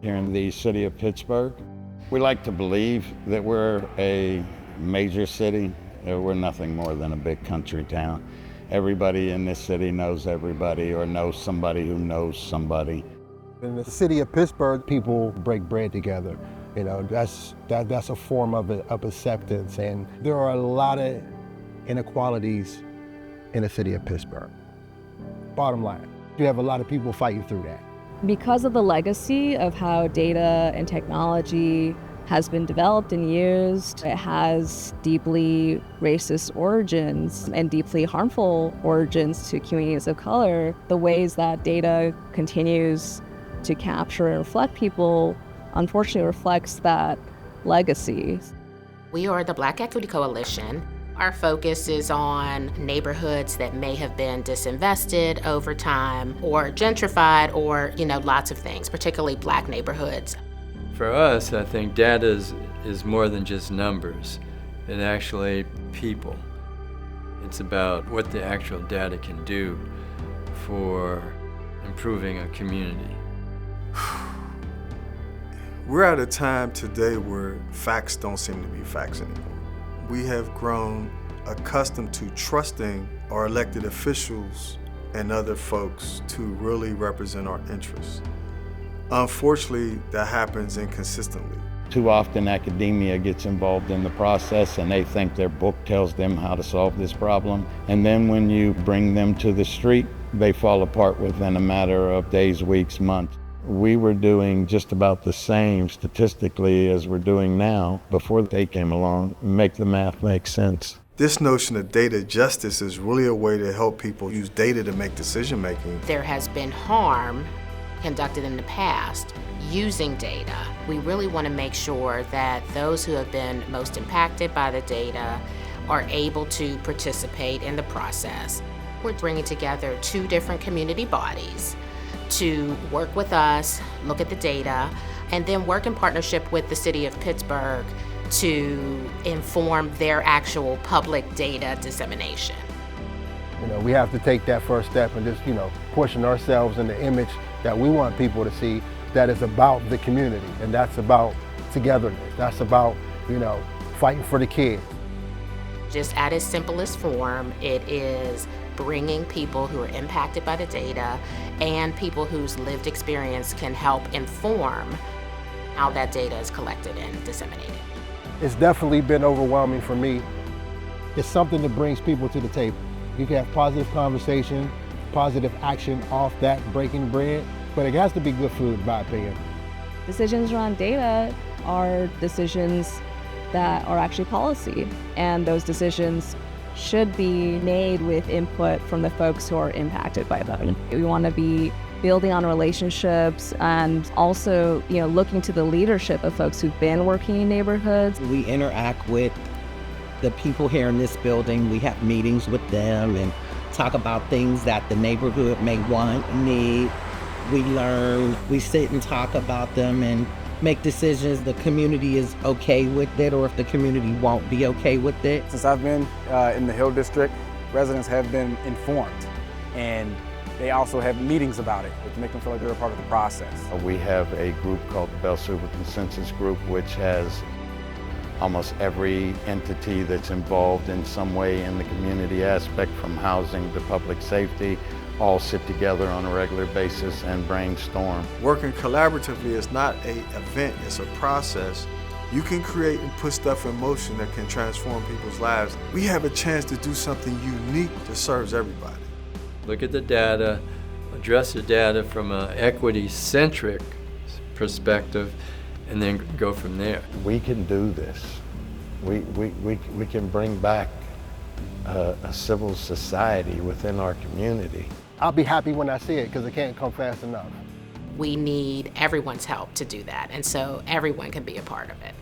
here in the city of Pittsburgh. We like to believe that we're a major city. We're nothing more than a big country town. Everybody in this city knows everybody or knows somebody who knows somebody. In the city of Pittsburgh, people break bread together. You know, that's a form of acceptance, and there are a lot of inequalities in the city of Pittsburgh. Bottom line, you have a lot of people fighting through that. Because of the legacy of how data and technology has been developed and used, it has deeply racist origins and deeply harmful origins to communities of color. The ways that data continues to capture and reflect people, unfortunately, reflects that legacy. We are the Black Equity Coalition. Our focus is on neighborhoods that may have been disinvested over time or gentrified or, lots of things, particularly Black neighborhoods. For us, I think data is more than just numbers. It's actually people. It's about what the actual data can do for improving a community. We're at a time today where facts don't seem to be facts anymore. We have grown accustomed to trusting our elected officials and other folks to really represent our interests. Unfortunately, that happens inconsistently. Too often academia gets involved in the process and they think their book tells them how to solve this problem. And then when you bring them to the street, they fall apart within a matter of days, weeks, months. We were doing just about the same statistically as we're doing now before they came along. Make the math make sense. This notion of data justice is really a way to help people use data to make decision making. There has been harm conducted in the past using data. We really want to make sure that those who have been most impacted by the data are able to participate in the process. We're bringing together two different community bodies to work with us, look at the data, and then work in partnership with the city of Pittsburgh to inform their actual public data dissemination. We have to take that first step and just, pushing ourselves in the image that we want people to see that is about the community, and that's about togetherness. That's about, fighting for the kids. Just at its simplest form, it is bringing people who are impacted by the data and people whose lived experience can help inform how that data is collected and disseminated. It's definitely been overwhelming for me. It's something that brings people to the table. You can have positive conversation, positive action off that breaking bread, but it has to be good food, in my opinion. Decisions around data are decisions that are actually policy, and those decisions should be made with input from the folks who are impacted by them. We want to be building on relationships and also, looking to the leadership of folks who've been working in neighborhoods. We interact with the people here in this building. We have meetings with them and talk about things that the neighborhood may want, need. We learn, we sit and talk about them and make decisions the community is okay with it, or if the community won't be okay with it. Since I've been in the Hill District, residents have been informed, and they also have meetings about it, which make them feel like they're a part of the process. We have a group called the Bell Super Consensus Group, which has almost every entity that's involved in some way in the community aspect, from housing to public safety, all sit together on a regular basis and brainstorm. Working collaboratively is not an event, it's a process. You can create and put stuff in motion that can transform people's lives. We have a chance to do something unique that serves everybody. Look at the data, address the data from an equity-centric perspective, and then go from there. We can do this. We can bring back a civil society within our community. I'll be happy when I see it because it can't come fast enough. We need everyone's help to do that, and so everyone can be a part of it.